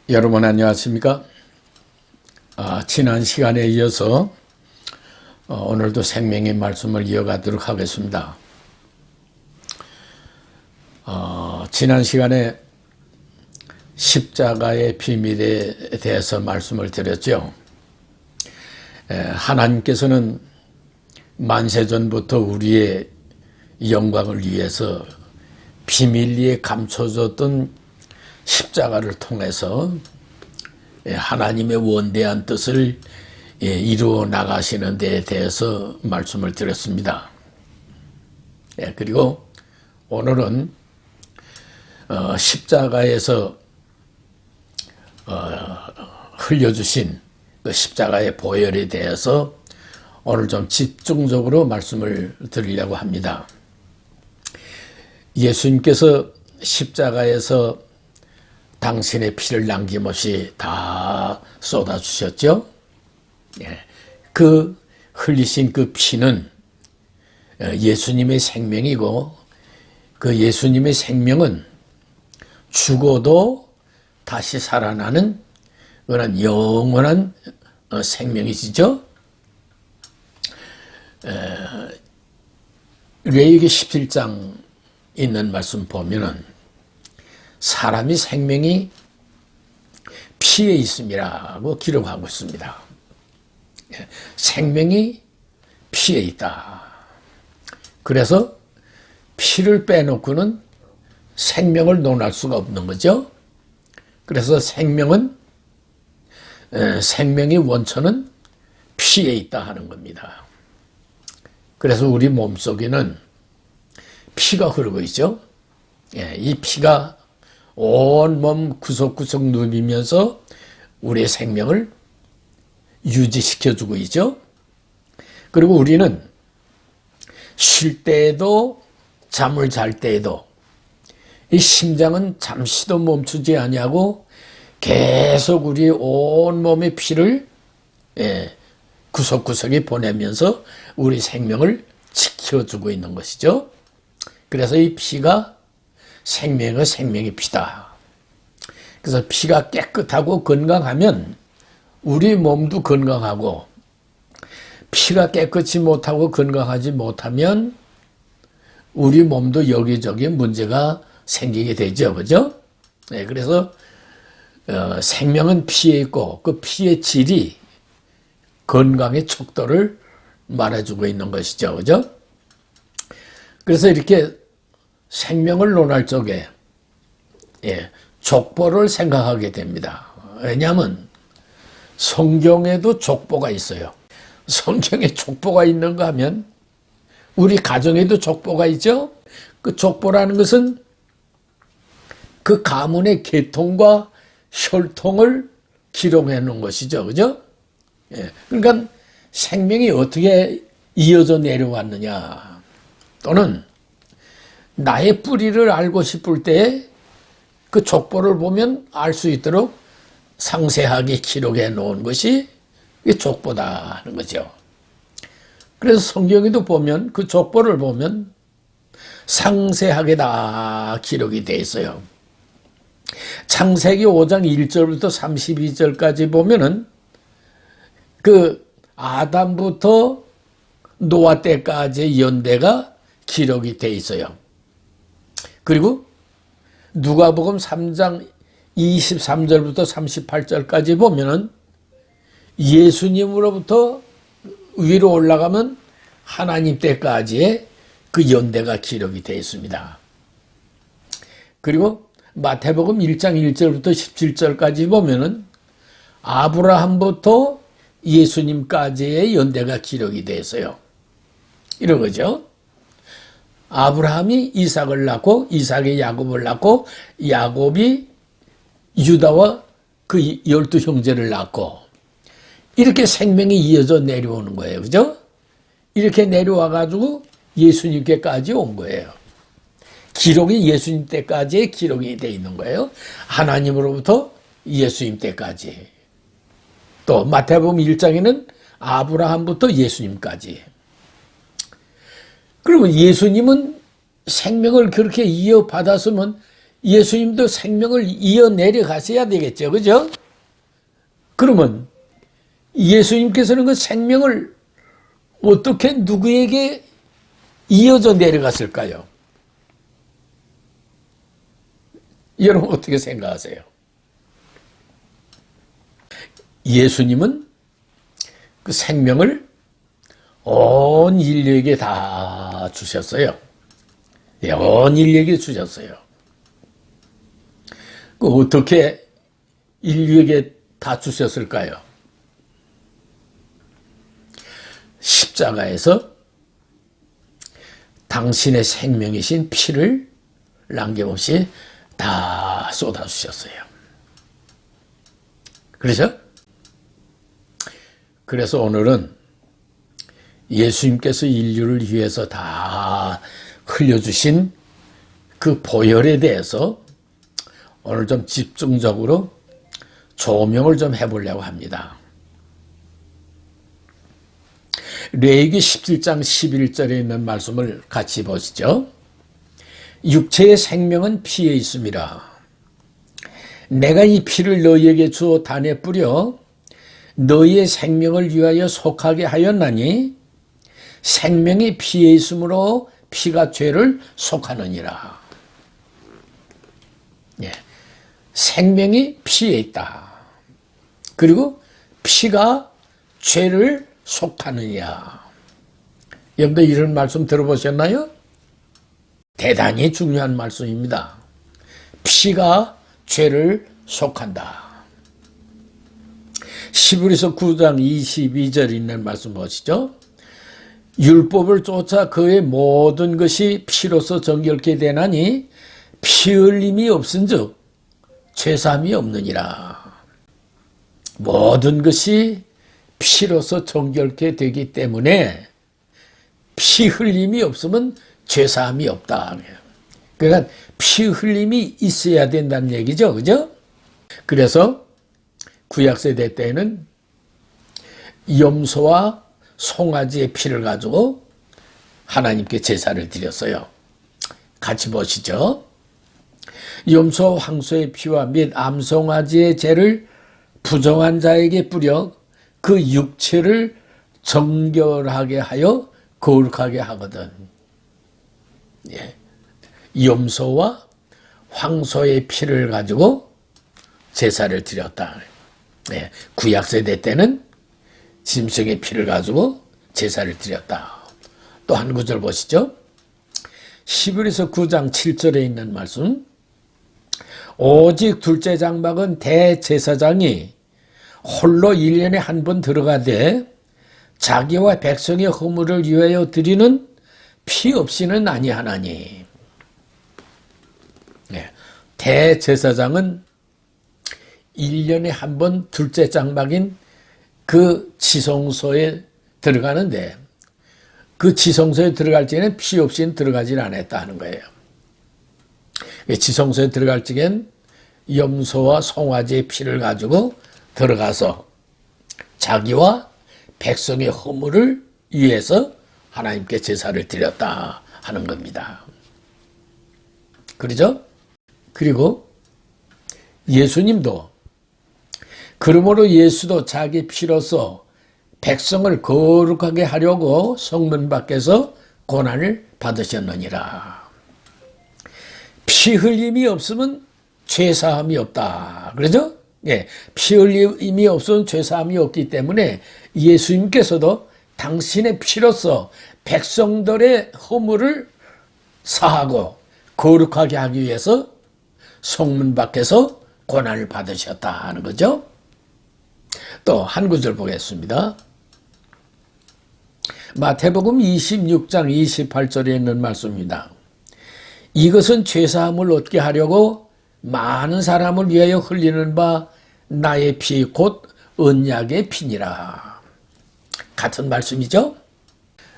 여러분 안녕하십니까? 지난 시간에 이어서 오늘도 생명의 말씀을 이어가도록 하겠습니다. 지난 시간에 십자가의 비밀에 대해서 말씀을 드렸죠. 하나님께서는 만세전부터 우리의 영광을 위해서 비밀리에 감춰졌던 십자가를 통해서 하나님의 원대한 뜻을 이루어 나가시는 데에 대해서 말씀을 드렸습니다. 그리고 오늘은 십자가에서 흘려주신 그 십자가의 보혈에 대해서 오늘 좀 집중적으로 말씀을 드리려고 합니다. 예수님께서 십자가에서 당신의 피를 남김없이 다 쏟아주셨죠. 그 흘리신 그 피는 예수님의 생명이고, 그 예수님의 생명은 죽어도 다시 살아나는 그런 영원한 생명이시죠. 레위기 17장 있는 말씀 보면은 사람이 생명이 피에 있음이라고 기록하고 있습니다. 생명이 피에 있다. 그래서 피를 빼놓고는 생명을 논할 수가 없는 거죠. 그래서 생명의 원천은 피에 있다 하는 겁니다. 그래서 우리 몸속에는 피가 흐르고 있죠. 이 피가 온몸 구석구석 누비면서 우리의 생명을 유지시켜주고 있죠. 그리고 우리는 쉴 때에도 잠을 잘 때에도 이 심장은 잠시도 멈추지 아니하고 계속 우리의 온몸의 피를 구석구석에 보내면서 우리 생명을 지켜주고 있는 것이죠. 그래서 이 피가 생명의 피다. 그래서 피가 깨끗하고 건강하면 우리 몸도 건강하고, 피가 깨끗이 못하고 건강하지 못하면 우리 몸도 여기저기 문제가 생기게 되죠. 그죠? 그래서 생명은 피에 있고, 그 피의 질이 건강의 척도를 말해주고 있는 것이죠. 그죠? 그래서 이렇게 생명을 논할 적에 족보를 생각하게 됩니다. 왜냐하면 성경에도 족보가 있어요. 성경에 족보가 있는가 하면 우리 가정에도 족보가 있죠. 그 족보라는 것은 그 가문의 계통과 혈통을 기록해 놓은 것이죠. 그죠? 그러니까 생명이 어떻게 이어져 내려왔느냐, 또는 나의 뿌리를 알고 싶을 때 그 족보를 보면 알 수 있도록 상세하게 기록해 놓은 것이 족보다 하는 거죠. 그래서 성경에도 보면 그 족보를 보면 상세하게 다 기록이 돼 있어요. 창세기 5장 1절부터 32절까지 보면은 그 아담부터 노아 때까지의 연대가 기록이 돼 있어요. 그리고 누가복음 3장 23절부터 38절까지 보면은 예수님으로부터 위로 올라가면 하나님 때까지의 그 연대가 기록이 되어 있습니다. 그리고 마태복음 1장 1절부터 17절까지 보면은 아브라함부터 예수님까지의 연대가 기록이 되어 있어요. 이런 거죠. 아브라함이 이삭을 낳고, 이삭이 야곱을 낳고, 야곱이 유다와 그 12형제를 낳고, 이렇게 생명이 이어져 내려오는 거예요. 그죠? 이렇게 내려와가지고 예수님께까지 온 거예요. 기록이 예수님 때까지의 기록이 되어 있는 거예요. 하나님으로부터 예수님 때까지. 또 마태복음 1장에는 아브라함부터 예수님까지. 그러면 예수님은 생명을 그렇게 이어받았으면 예수님도 생명을 이어내려 가셔야 되겠죠. 그죠? 그러면 예수님께서는 그 생명을 어떻게 누구에게 이어져 내려갔을까요? 여러분 어떻게 생각하세요? 예수님은 그 생명을 온 인류에게 다 주셨어요. 온 인류에게 주셨어요. 그 어떻게 인류에게 다 주셨을까요? 십자가에서 당신의 생명이신 피를 남김없이 다 쏟아주셨어요. 그렇죠? 그래서 오늘은 예수님께서 인류를 위해서 다 흘려주신 그 보혈에 대해서 오늘 좀 집중적으로 조명을 좀 해보려고 합니다. 레위기 17장 11절에 있는 말씀을 같이 보시죠. 육체의 생명은 피에 있음이라. 내가 이 피를 너희에게 주어 단에 뿌려 너희의 생명을 위하여 속하게 하였나니 생명이 피에 있으므로 피가 죄를 속하느니라. 예. 생명이 피에 있다. 그리고 피가 죄를 속하느냐. 여러분들 이런 말씀 들어보셨나요? 대단히 중요한 말씀입니다. 피가 죄를 속한다. 히브리서 9장 22절 있는 말씀 보시죠. 율법을 쫓아 그의 모든 것이 피로서 정결케 되나니 피 흘림이 없은즉 죄사함이 없느니라. 모든 것이 피로서 정결케 되기 때문에 피 흘림이 없으면 죄사함이 없다. 그러니까 피 흘림이 있어야 된다는 얘기죠. 그죠? 그래서 구약세대 때는 염소와 송아지의 피를 가지고 하나님께 제사를 드렸어요. 같이 보시죠. 염소 황소의 피와 및 암송아지의 죄를 부정한 자에게 뿌려 그 육체를 정결하게 하여 거룩하게 하거든. 예. 염소와 황소의 피를 가지고 제사를 드렸다. 예. 구약세대 때는 짐승의 피를 가지고 제사를 드렸다. 또 한 구절 보시죠. 히브리서 9장 7절에 있는 말씀. 오직 둘째 장막은 대제사장이 홀로 1년에 한 번 들어가되 자기와 백성의 허물을 위하여 드리는 피 없이는 아니하나니. 네. 대제사장은 1년에 한 번 둘째 장막인 그 지성소에 들어가는데 그 지성소에 들어갈 적에는 피 없이는 들어가질 않았다 하는 거예요. 지성소에 들어갈 적엔 염소와 송아지의 피를 가지고 들어가서 자기와 백성의 허물을 위해서 하나님께 제사를 드렸다 하는 겁니다. 그러죠? 그리고 예수님도 그러므로 예수도 자기 피로서 백성을 거룩하게 하려고 성문 밖에서 고난을 받으셨느니라. 피 흘림이 없으면 죄사함이 없다. 그러죠? 예, 피 흘림이 없으면 죄사함이 없기 때문에 예수님께서도 당신의 피로서 백성들의 허물을 사하고 거룩하게 하기 위해서 성문 밖에서 고난을 받으셨다 하는 거죠. 또 한 구절 보겠습니다. 마태복음 26장 28절에 있는 말씀입니다. 이것은 죄사함을 얻게 하려고 많은 사람을 위하여 흘리는 바 나의 피 곧 언약의 피니라. 같은 말씀이죠.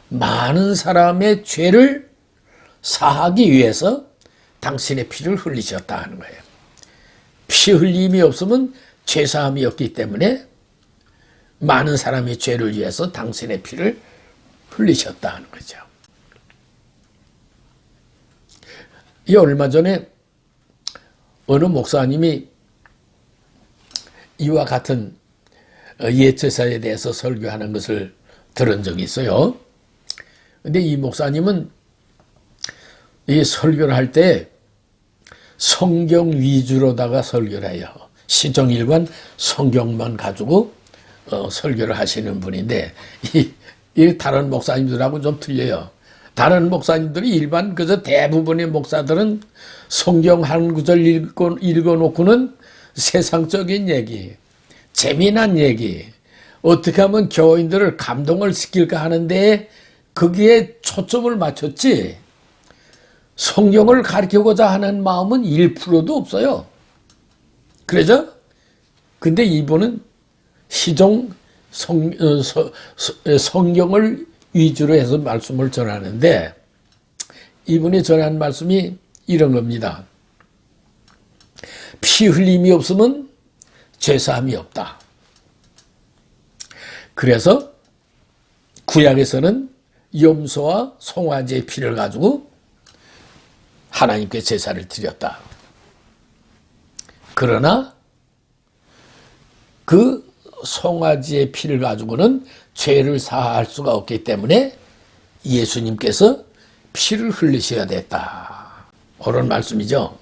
많은 사람의 죄를 사하기 위해서 당신의 피를 흘리셨다 하는 거예요. 피 흘림이 없으면 죄사함이 없기 때문에 많은 사람의 죄를 위해서 당신의 피를 흘리셨다 하는 거죠. 이 얼마 전에 어느 목사님이 이와 같은 예제사에 대해서 설교하는 것을 들은 적이 있어요. 근데 이 목사님은 이 설교를 할 때 성경 위주로다가 설교를 해요. 시종일관 성경만 가지고 설교를 하시는 분인데 이 다른 목사님들하고 좀 틀려요. 다른 목사님들이 일반 그저 대부분의 목사들은 성경 한 구절 읽어놓고는 세상적인 얘기, 재미난 얘기, 어떻게 하면 교인들을 감동을 시킬까 하는데 거기에 초점을 맞췄지 성경을 가르치고자 하는 마음은 1%도 없어요. 그래죠? 근데 이분은 성경을 위주로 해서 말씀을 전하는데 이분이 전한 말씀이 이런 겁니다. 피 흘림이 없으면 죄사함이 없다. 그래서 구약에서는 염소와 송아지의 피를 가지고 하나님께 제사를 드렸다. 그러나 그 송아지의 피를 가지고는 죄를 사할 수가 없기 때문에 예수님께서 피를 흘리셔야 됐다. 그런 말씀이죠.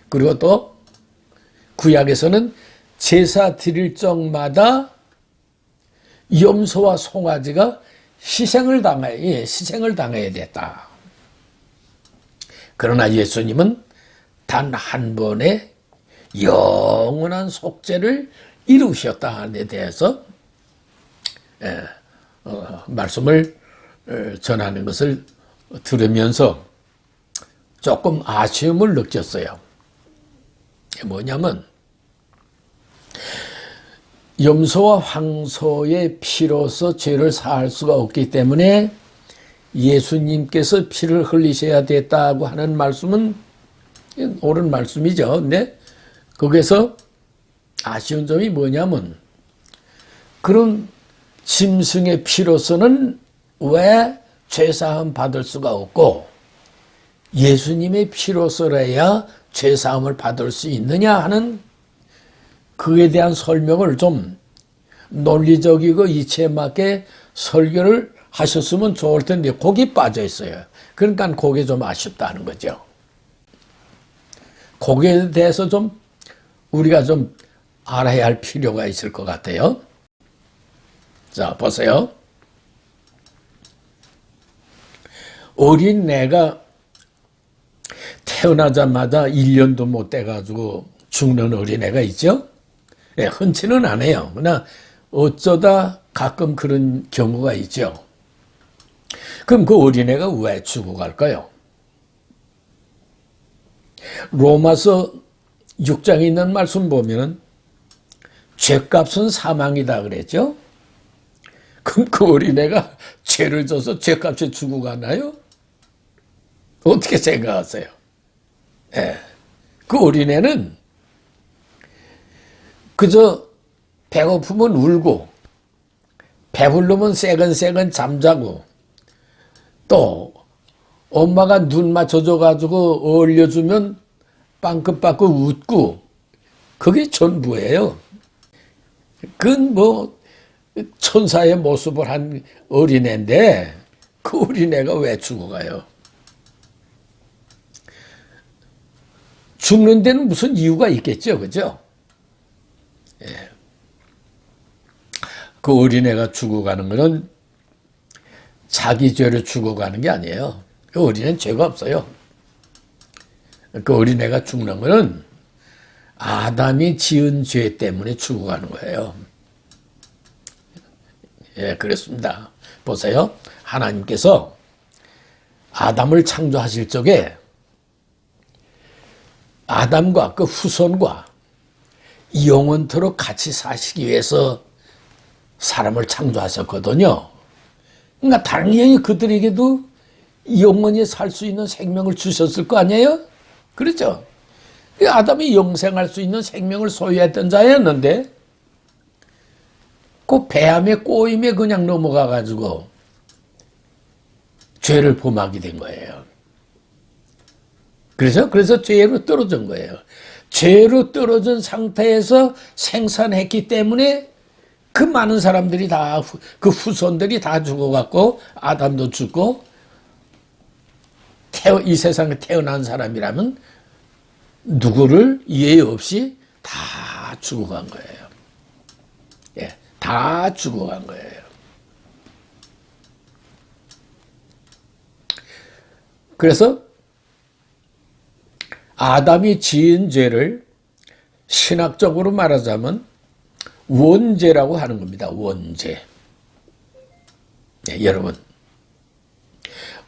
그리고 또 구약에서는 제사 드릴 적마다 염소와 송아지가 희생을 당해야 됐다. 그러나 예수님은 단 한 번의 영원한 속죄를 이루셨다 하는 데 대해서 말씀을 전하는 것을 들으면서 조금 아쉬움을 느꼈어요. 뭐냐면 염소와 황소의 피로서 죄를 사할 수가 없기 때문에 예수님께서 피를 흘리셔야 됐다고 하는 말씀은 옳은 말씀이죠. 근데 거기서 아쉬운 점이 뭐냐면 그런 짐승의 피로서는 왜 죄사함 받을 수가 없고 예수님의 피로서라야 죄사함을 받을 수 있느냐 하는 그에 대한 설명을 좀 논리적이고 이치에 맞게 설교를 하셨으면 좋을 텐데 거기 빠져 있어요. 그러니까 그게 좀 아쉽다는 거죠. 거기에 대해서 좀 우리가 좀 알아야 할 필요가 있을 것 같아요. 자, 보세요. 어린애가 태어나자마자 1년도 못 돼가지고 죽는 어린애가 있죠? 네, 흔치는 않아요. 그러나 어쩌다 가끔 그런 경우가 있죠. 그럼 그 어린애가 왜 죽어갈까요? 로마서 6장에 있는 말씀 보면은 죄값은 사망이다 그랬죠? 그럼 그 어린애가 죄를 져서 죄값에 죽어가나요? 어떻게 생각하세요? 네. 그 어린애는 그저 배고프면 울고 배부르면 새근새근 잠자고 또 엄마가 눈 맞춰줘가지고 어울려주면 빵긋빵긋 웃고 그게 전부예요. 그건 뭐 천사의 모습을 한 어린애인데 그 어린애가 왜 죽어가요? 죽는 데는 무슨 이유가 있겠죠, 그죠? 예. 그 어린애가 죽어가는 것은 자기 죄로 죽어가는 게 아니에요. 그 어린애는 죄가 없어요. 그 어린애가 죽는 것은 아담이 지은 죄 때문에 죽어가는 거예요. 예, 그렇습니다. 보세요. 하나님께서 아담을 창조하실 적에 아담과 그 후손과 영원토록 같이 사시기 위해서 사람을 창조하셨거든요. 그러니까 당연히 그들에게도 영원히 살 수 있는 생명을 주셨을 거 아니에요? 그렇죠? 아담이 영생할 수 있는 생명을 소유했던 자였는데 그 배암의 꼬임에 그냥 넘어가가지고 죄를 범하게 된 거예요. 그래서 죄로 떨어진 거예요. 죄로 떨어진 상태에서 생산했기 때문에 그 많은 사람들이 다, 그 후손들이 다 죽어갖고, 아담도 죽고, 이 세상에 태어난 사람이라면 누구를 예외 없이 다 죽어간 거예요. 예, 다 죽어간 거예요. 그래서 아담이 지은 죄를 신학적으로 말하자면 원죄라고 하는 겁니다. 원죄. 네, 여러분,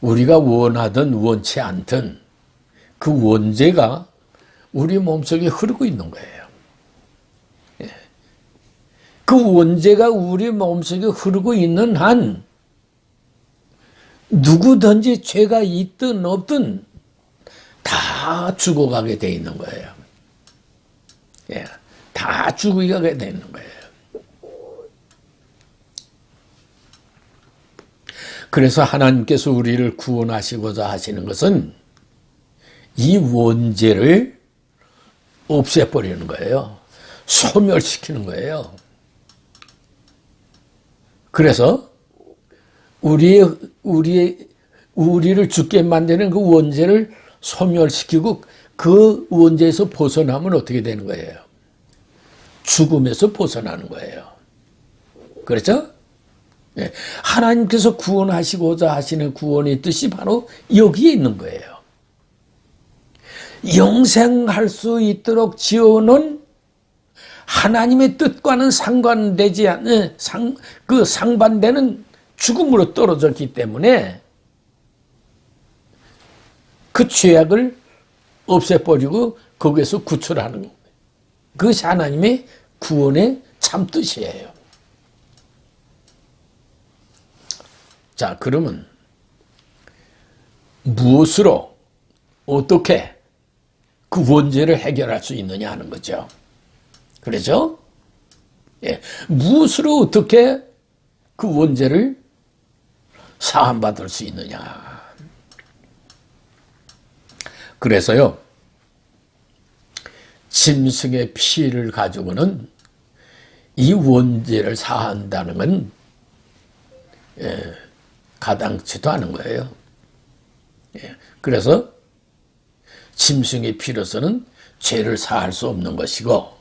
우리가 원하든 원치 않든 그 원죄가 우리 몸속에 흐르고 있는 거예요. 네. 그 원죄가 우리 몸속에 흐르고 있는 한 누구든지 죄가 있든 없든 다 죽어가게 돼 있는 거예요. 예, 다 죽어가게 돼 있는 거예요. 그래서 하나님께서 우리를 구원하시고자 하시는 것은 이 원죄를 없애버리는 거예요. 소멸시키는 거예요. 그래서 우리를 죽게 만드는 그 원죄를 소멸시키고 그 원죄에서 벗어나면 어떻게 되는 거예요? 죽음에서 벗어나는 거예요. 그렇죠? 네. 하나님께서 구원하시고자 하시는 구원의 뜻이 바로 여기에 있는 거예요. 영생할 수 있도록 지어놓은 하나님의 뜻과는 상관되지 않는 그 상반되는 죽음으로 떨어졌기 때문에 그 죄악을 없애버리고 거기에서 구출하는 겁니다. 그것이 하나님의 구원의 참뜻이에요. 자, 그러면 무엇으로 어떻게 그 원죄를 해결할 수 있느냐 하는 거죠. 그렇죠? 예, 무엇으로 어떻게 그 원죄를 사함받을 수 있느냐. 그래서요, 짐승의 피를 가지고는 이 원죄를 사한다는 건 가당치도 않은 거예요. 그래서 짐승의 피로서는 죄를 사할 수 없는 것이고,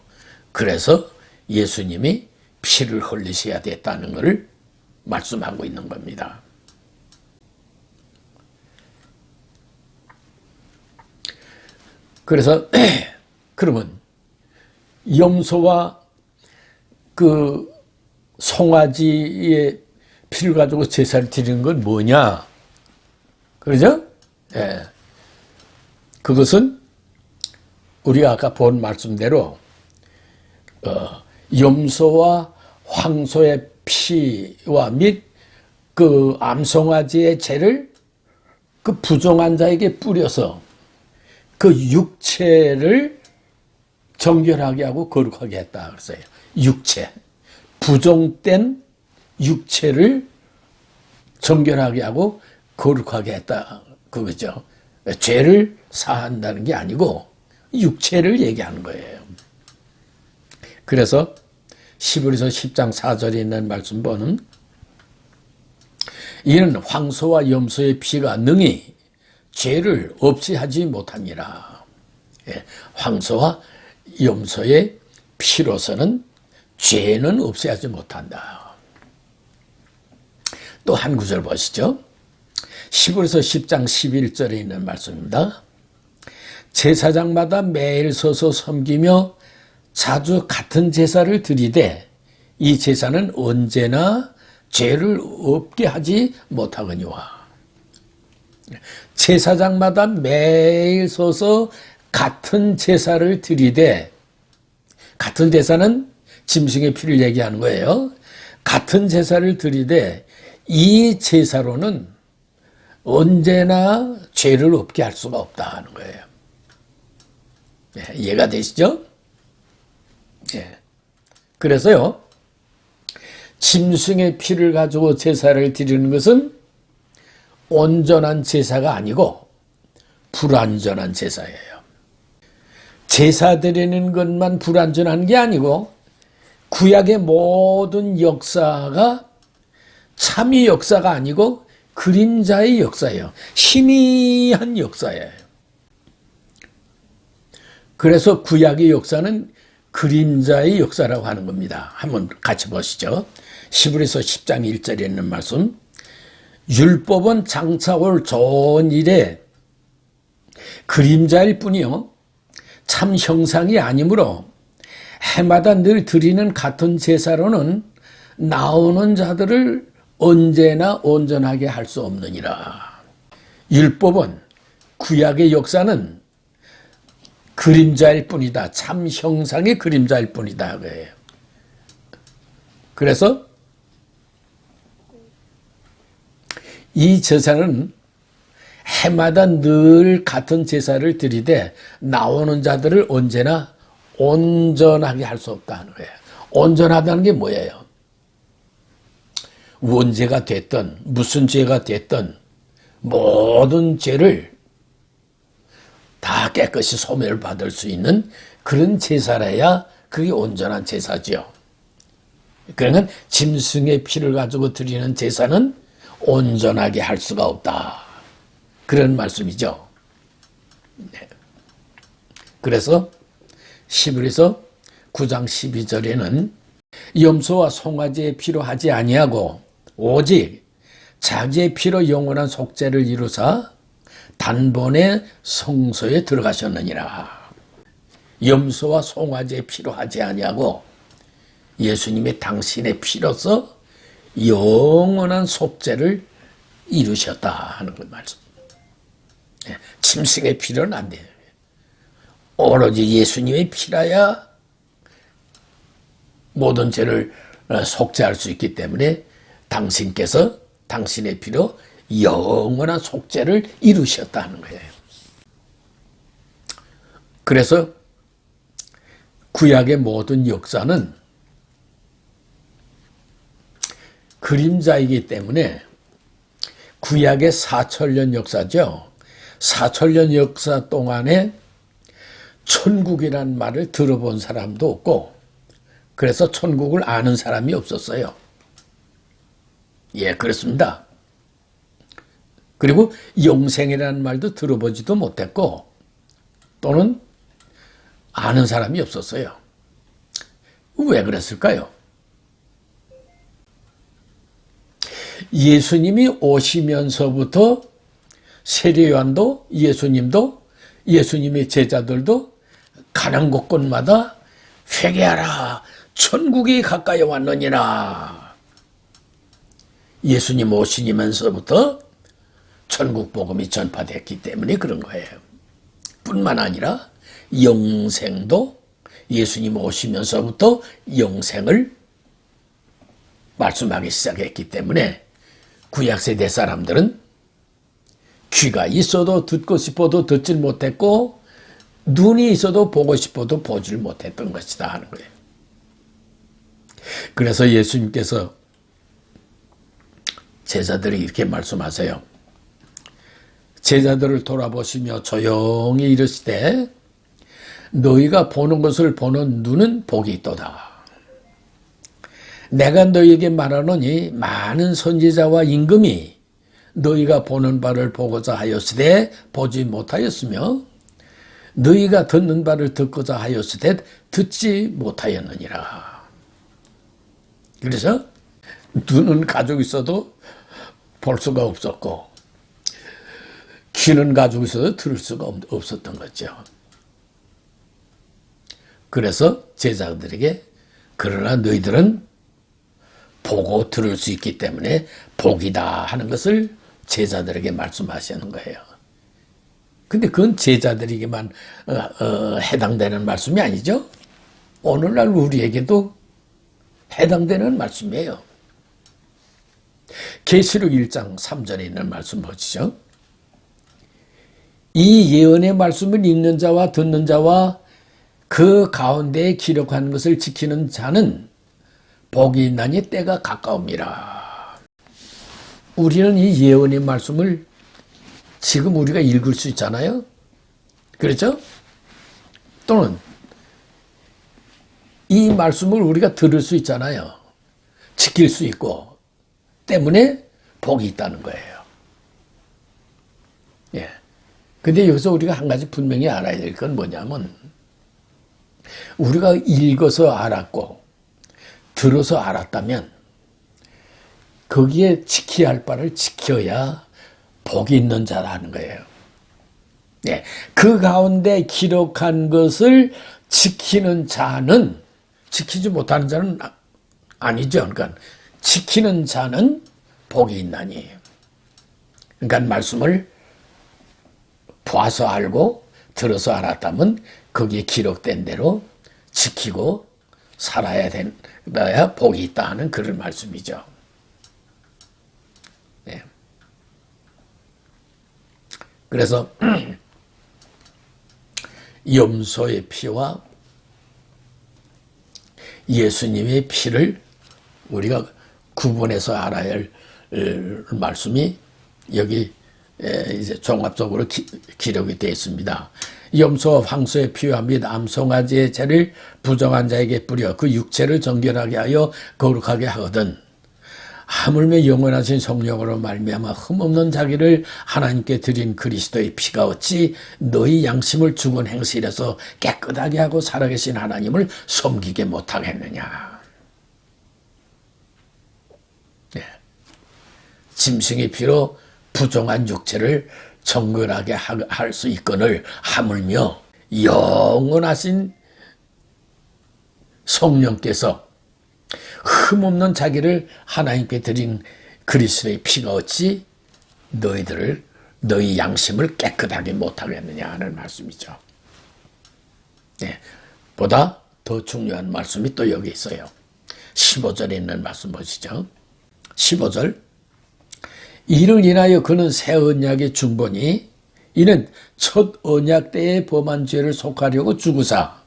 그래서 예수님이 피를 흘리셔야 됐다는 것을 말씀하고 있는 겁니다. 그래서 그러면 염소와 그 송아지의 피를 가지고 제사를 드리는 건 뭐냐? 그러죠? 예. 그것은 우리가 아까 본 말씀대로 염소와 황소의 피와 및 그 암송아지의 죄를 그 부정한 자에게 뿌려서 그 육체를 정결하게 하고 거룩하게 했다 그랬어요. 육체. 부정된 육체를 정결하게 하고 거룩하게 했다. 그거죠. 죄를 사한다는 게 아니고 육체를 얘기하는 거예요. 그래서 히브리서 10장 4절에 있는 말씀 보는 이는 황소와 염소의 피가 능히 죄를 없이 하지 못하니라. 예, 황소와 염소의 피로서는 죄는 없이 하지 못한다. 또 한 구절 보시죠. 히브리서 10장 11절에 있는 말씀입니다. 제사장마다 매일 서서 섬기며 자주 같은 제사를 드리되 이 제사는 언제나 죄를 없게 하지 못하거니와. 제사장마다 매일 서서 같은 제사를 드리되, 같은 제사는 짐승의 피를 얘기하는 거예요. 같은 제사를 드리되 이 제사로는 언제나 죄를 없게 할 수가 없다 하는 거예요. 이해가 되시죠? 예. 그래서요, 짐승의 피를 가지고 제사를 드리는 것은 온전한 제사가 아니고 불완전한 제사예요. 제사 드리는 것만 불완전한 게 아니고 구약의 모든 역사가 참의 역사가 아니고 그림자의 역사예요. 희미한 역사예요. 그래서 구약의 역사는 그림자의 역사라고 하는 겁니다. 한번 같이 보시죠. 히브리서 10장 1절에 있는 말씀. 율법은 장차 올 좋은 일에 그림자일 뿐이요 참 형상이 아니므로 해마다 늘 드리는 같은 제사로는 나오는 자들을 언제나 온전하게 할 수 없느니라. 율법은 구약의 역사는 그림자일 뿐이다. 참 형상의 그림자일 뿐이다. 그래요. 그래서 이 제사는 해마다 늘 같은 제사를 드리되 나오는 자들을 언제나 온전하게 할 수 없다는 거예요. 온전하다는 게 뭐예요? 원죄가 됐든 무슨 죄가 됐든 모든 죄를 다 깨끗이 소멸받을 수 있는 그런 제사라야 그게 온전한 제사죠. 그러니까 짐승의 피를 가지고 드리는 제사는 온전하게 할 수가 없다. 그런 말씀이죠. 네. 그래서 히브리서 9장 12절에는 염소와 송아지의 피로 하지 아니하고 오직 자기의 피로 영원한 속죄를 이루사 단번에 성소에 들어가셨느니라. 염소와 송아지의 피로 하지 아니하고 예수님이 당신의 피로서 영원한 속죄를 이루셨다 하는 그 말씀. 짐승의 피로는 안 돼요. 오로지 예수님의 피라야 모든 죄를 속죄할 수 있기 때문에 당신께서 당신의 피로 영원한 속죄를 이루셨다는 거예요. 그래서 구약의 모든 역사는 그림자이기 때문에 구약의 4천년 역사죠. 4천년 역사 동안에 천국이란 말을 들어본 사람도 없고 그래서 천국을 아는 사람이 없었어요. 예, 그렇습니다. 그리고 영생이라는 말도 들어보지도 못했고 또는 아는 사람이 없었어요. 왜 그랬을까요? 예수님이 오시면서부터 세례요한도 예수님도 예수님의 제자들도 가는 곳곳마다 회개하라 천국이 가까이 왔느니라. 예수님 오시면서부터 천국 복음이 전파됐기 때문에 그런 거예요. 뿐만 아니라 영생도 예수님 오시면서부터 영생을 말씀하기 시작했기 때문에 구약세대 사람들은 귀가 있어도 듣고 싶어도 듣질 못했고 눈이 있어도 보고 싶어도 보질 못했던 것이다 하는 거예요. 그래서 예수님께서 제자들이 이렇게 말씀하세요. 제자들을 돌아보시며 조용히 이르시되 너희가 보는 것을 보는 눈은 복이 있도다. 내가 너희에게 말하노니 많은 선지자와 임금이 너희가 보는 바를 보고자 하였으되 보지 못하였으며 너희가 듣는 바를 듣고자 하였으되 듣지 못하였느니라. 그래서 눈은 가지고 있어도 볼 수가 없었고 귀는 가지고 있어도 들을 수가 없었던 거죠. 그래서 제자들에게 그러나 너희들은 보고 들을 수 있기 때문에 복이다 하는 것을 제자들에게 말씀하시는 거예요. 근데 그건 제자들에게만 해당되는 말씀이 아니죠. 오늘날 우리에게도 해당되는 말씀이에요. 계시록 1장 3절에 있는 말씀 보시죠. 이 예언의 말씀을 읽는 자와 듣는 자와 그 가운데에 기록한 것을 지키는 자는 복이 있나니 때가 가까웁니다. 우리는 이 예언의 말씀을 지금 우리가 읽을 수 있잖아요. 그렇죠? 또는 이 말씀을 우리가 들을 수 있잖아요. 지킬 수 있고 때문에 복이 있다는 거예요. 예. 근데 여기서 우리가 한 가지 분명히 알아야 될 건 뭐냐면 우리가 읽어서 알았고 들어서 알았다면 거기에 지켜야 할 바를 지켜야 복이 있는 자라는 거예요. 예. 그 가운데 기록한 것을 지키는 자는 지키지 못하는 자는 아니죠. 그러니까 지키는 자는 복이 있나니. 그러니까 말씀을 봐서 알고 들어서 알았다면 거기에 기록된 대로 지키고 살아야 된다야 복이 있다 하는 그런 말씀이죠. 네. 그래서 염소의 피와 예수님의 피를 우리가 구분해서 알아야 할 말씀이 여기 이제 종합적으로 기록이 되어 있습니다. 염소와 황소의 피와 및 암송아지의 죄를 부정한 자에게 뿌려 그 육체를 정결하게 하여 거룩하게 하거든. 하물며 영원하신 성령으로 말미암아 흠없는 자기를 하나님께 드린 그리스도의 피가 어찌 너희 양심을 죽은 행실에서 깨끗하게 하고 살아계신 하나님을 섬기게 못하겠느냐. 네. 짐승의 피로 부정한 육체를 정결하게 할 수 있거늘 하물며 영원하신 성령께서 흠없는 자기를 하나님께 드린 그리스도의 피가 어찌 너희 양심을 깨끗하게 못하겠느냐 하는 말씀이죠. 네, 보다 더 중요한 말씀이 또 여기 있어요. 15절에 있는 말씀 보시죠. 15절 이를 인하여 그는 새 언약의 중보니 이는 첫 언약 때의 범한 죄를 속하려고 죽으사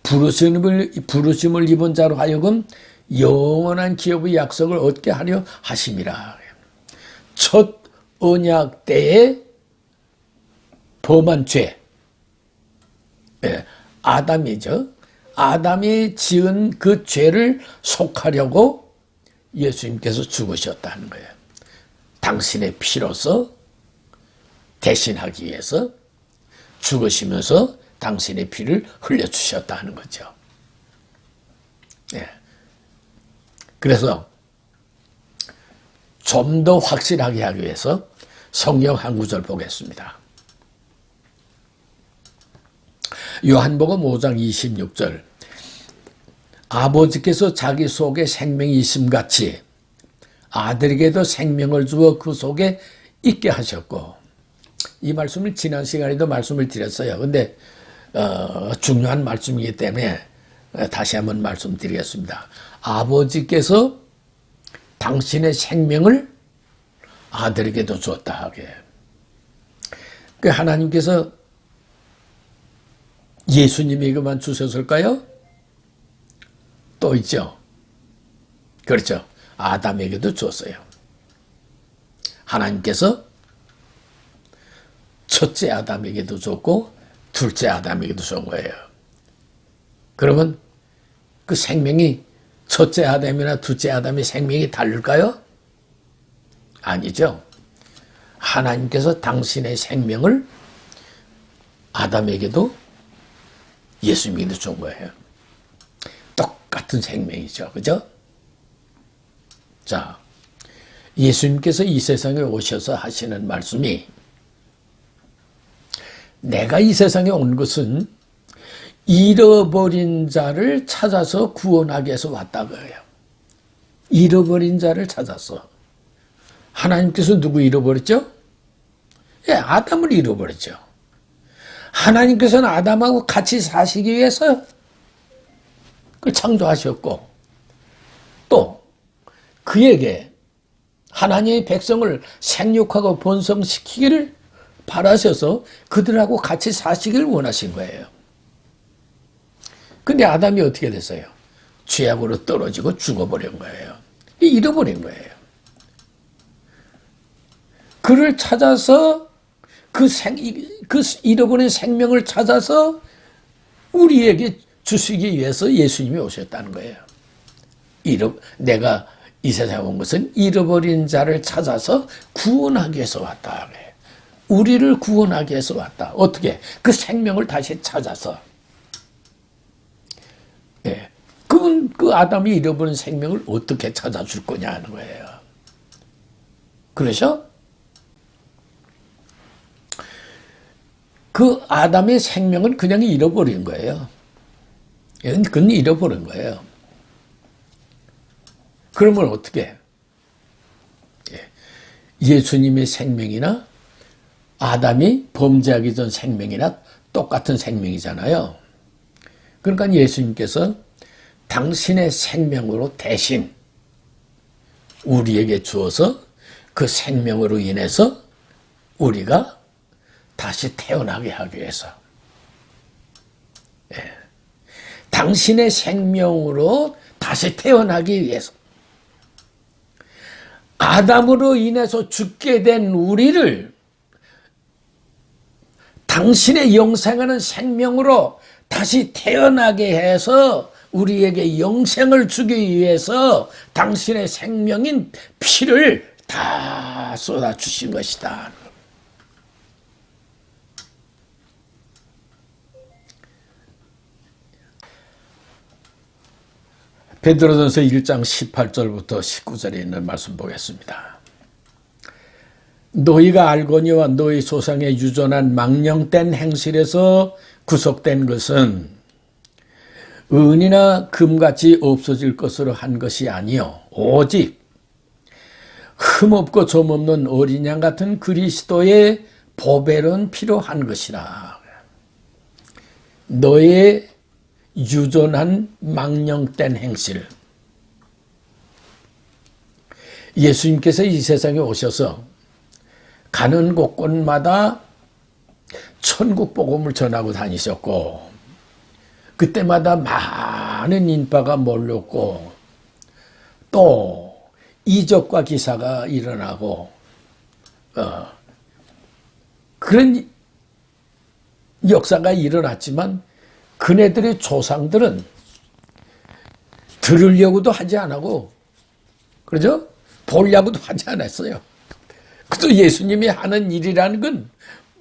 부르심을 입은 자로 하여금 영원한 기업의 약속을 얻게 하려 하심이라. 첫 언약 때의 범한 죄, 아담이죠. 아담이 지은 그 죄를 속하려고 예수님께서 죽으셨다는 거예요. 당신의 피로서 대신하기 위해서 죽으시면서 당신의 피를 흘려주셨다는 거죠. 네. 그래서 좀 더 확실하게 하기 위해서 성경 한 구절 보겠습니다. 요한복음 5장 26절 아버지께서 자기 속에 생명이 있음같이 아들에게도 생명을 주어 그 속에 있게 하셨고 이 말씀을 지난 시간에도 말씀을 드렸어요. 그런데 중요한 말씀이기 때문에 다시 한번 말씀드리겠습니다. 아버지께서 당신의 생명을 아들에게도 줬다 하게. 그 하나님께서 예수님에게만 주셨을까요? 또 있죠. 그렇죠. 아담에게도 줬어요. 하나님께서 첫째 아담에게도 줬고 둘째 아담에게도 준 거예요. 그러면 그 생명이 첫째 아담이나 둘째 아담의 생명이 다를까요? 아니죠. 하나님께서 당신의 생명을 아담에게도 예수님에게도 준 거예요. 똑같은 생명이죠. 그죠? 자, 예수님께서 이 세상에 오셔서 하시는 말씀이 내가 이 세상에 온 것은 잃어버린 자를 찾아서 구원하기 위해서 왔다고요. 잃어버린 자를 찾아서. 하나님께서 누구 잃어버렸죠? 예, 아담을 잃어버렸죠. 하나님께서는 아담하고 같이 사시기 위해서 그걸 창조하셨고 또 그에게 하나님의 백성을 생육하고 번성시키기를 바라셔서 그들하고 같이 사시기를 원하신 거예요. 근데 아담이 어떻게 됐어요? 죄악으로 떨어지고 죽어버린 거예요. 잃어버린 거예요. 그를 찾아서 그 잃어버린 생명을 찾아서 우리에게 주시기 위해서 예수님이 오셨다는 거예요. 내가 이 세상에 온 것은 잃어버린 자를 찾아서 구원하기 위해서 왔다. 우리를 구원하기 위해서 왔다. 어떻게? 그 생명을 다시 찾아서. 예. 그 아담이 잃어버린 생명을 어떻게 찾아줄 거냐 하는 거예요. 그러셔? 그 아담의 생명은 그냥 잃어버린 거예요. 그건 잃어버린 거예요. 그러면 어떻게 해? 예수님의 생명이나 아담이 범죄하기 전 생명이나 똑같은 생명이잖아요. 그러니까 예수님께서 당신의 생명으로 대신 우리에게 주어서 그 생명으로 인해서 우리가 다시 태어나게 하기 위해서 당신의 생명으로 다시 태어나기 위해서 아담으로 인해서 죽게 된 우리를 당신의 영생하는 생명으로 다시 태어나게 해서 우리에게 영생을 주기 위해서 당신의 생명인 피를 다 쏟아주신 것이다. 베드로전서 1장 18절부터 19절에 있는 말씀 보겠습니다. 너희가 알거니와 너희 조상의 유존한 망령된 행실에서 구속된 것은 은이나 금같이 없어질 것으로 한 것이 아니요 오직 흠없고 점없는 어린 양 같은 그리스도의 보배로운 피로 한 것이라. 너의 유존한 망령된 행실. 예수님께서 이 세상에 오셔서 가는 곳곳마다 천국 복음을 전하고 다니셨고 그때마다 많은 인파가 몰렸고 또 이적과 기사가 일어나고 그런 역사가 일어났지만 그네들의 조상들은 들으려고도 하지 않고 그러죠? 보려고도 하지 않았어요. 그래서 예수님이 하는 일이라는 건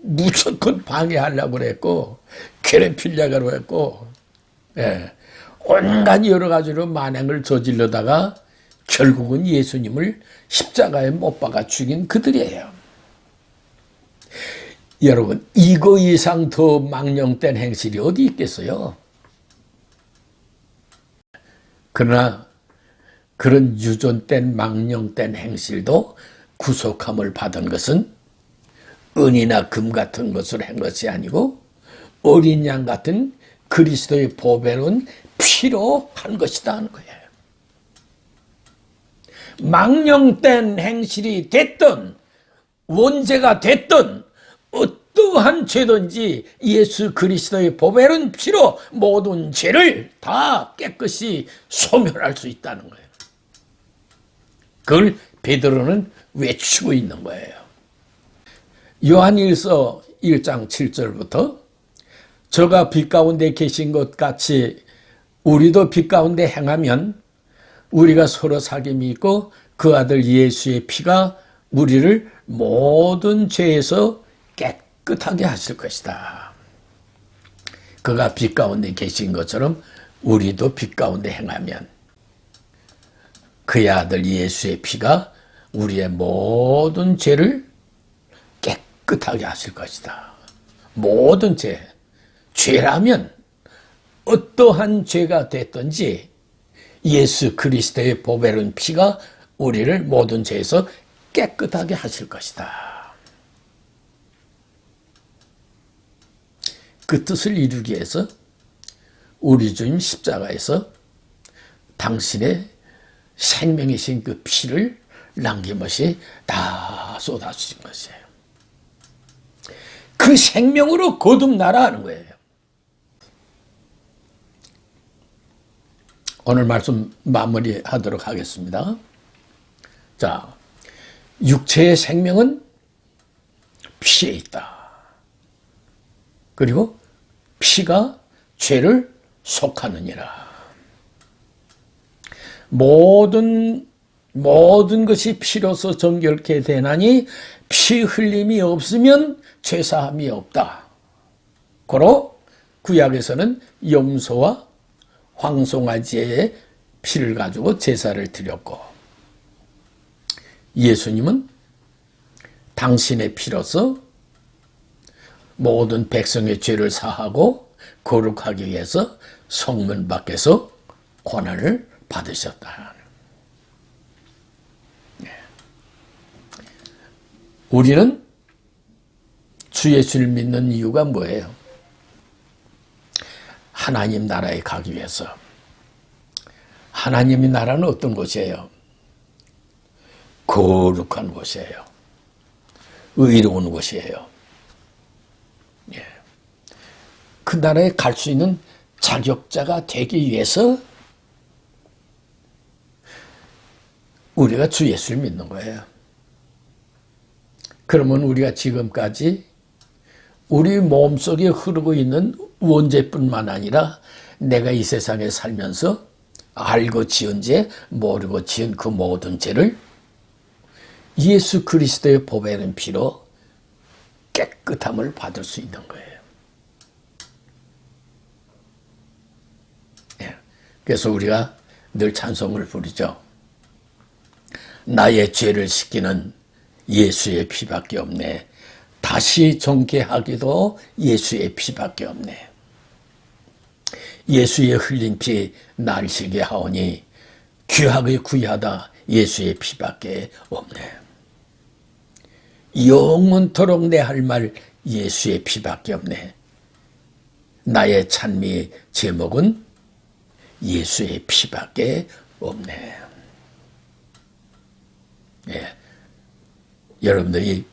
무조건 방해하려고 그랬고 괴롭히려고 했고 온갖 여러 가지로 만행을 저질러다가 결국은 예수님을 십자가에 못 박아 죽인 그들이에요. 여러분 이거 이상 더 망령된 행실이 어디 있겠어요? 그러나 그런 유존된 망령된 행실도 구속함을 받은 것은 은이나 금 같은 것을 한 것이 아니고 어린 양 같은 그리스도의 보배로운 피로 한 것이다 하는 거예요. 망령된 행실이 됐든 원죄가 됐든 어떠한 죄든지 예수 그리스도의 보배로운 피로 모든 죄를 다 깨끗이 소멸할 수 있다는 거예요. 그걸 베드로는 외치고 있는 거예요. 요한일서 1장 7절부터 저가 빛 가운데 계신 것 같이 우리도 빛 가운데 행하면 우리가 서로 사귐이 있고 그 아들 예수의 피가 우리를 모든 죄에서 깨끗하게 하실 것이다. 그가 빛 가운데 계신 것처럼 우리도 빛 가운데 행하면 그의 아들 예수의 피가 우리의 모든 죄를 깨끗하게 하실 것이다. 모든 죄, 죄라면 어떠한 죄가 됐든지 예수 그리스도의 보배로운 피가 우리를 모든 죄에서 깨끗하게 하실 것이다. 그 뜻을 이루기 위해서 우리 주님 십자가에서 당신의 생명이신 그 피를 남김없이 다 쏟아주신 것이에요. 그 생명으로 거듭나라 하는 거예요. 오늘 말씀 마무리하도록 하겠습니다. 자, 육체의 생명은 피에 있다. 그리고 피가 죄를 속하느니라. 모든 것이 피로서 정결케 되나니 피 흘림이 없으면 죄사함이 없다. 고로 구약에서는 염소와 황송아지의 피를 가지고 제사를 드렸고, 예수님은 당신의 피로서 모든 백성의 죄를 사하고 거룩하기 위해서 성문 밖에서 고난을 받으셨다. 우리는 주 예수를 믿는 이유가 뭐예요? 하나님 나라에 가기 위해서. 하나님의 나라는 어떤 곳이에요? 거룩한 곳이에요. 의로운 곳이에요. 예. 그 나라에 갈 수 있는 자격자가 되기 위해서 우리가 주 예수를 믿는 거예요. 그러면 우리가 지금까지 우리 몸속에 흐르고 있는 원죄뿐만 아니라 내가 이 세상에 살면서 알고 지은 죄, 모르고 지은 그 모든 죄를 예수 그리스도의 보배는 피로 깨끗함을 받을 수 있는 거예요. 예. 그래서 우리가 늘 찬송을 부르죠. 나의 죄를 씻기는 예수의 피밖에 없네. 다시 정케하기도 예수의 피밖에 없네. 예수의 흘린 피 날 쉬게 하오니 귀하게 구하다 예수의 피밖에 없네. 영원토록 내 할 말 예수의 피밖에 없네. 나의 찬미 제목은 예수의 피밖에 없네. 예. 여러분들이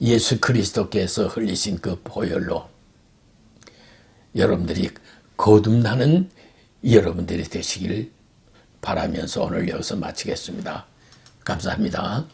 예수 그리스도께서 흘리신 그 보혈로 여러분들이 거듭나는 여러분들이 되시길 바라면서 오늘 여기서 마치겠습니다. 감사합니다.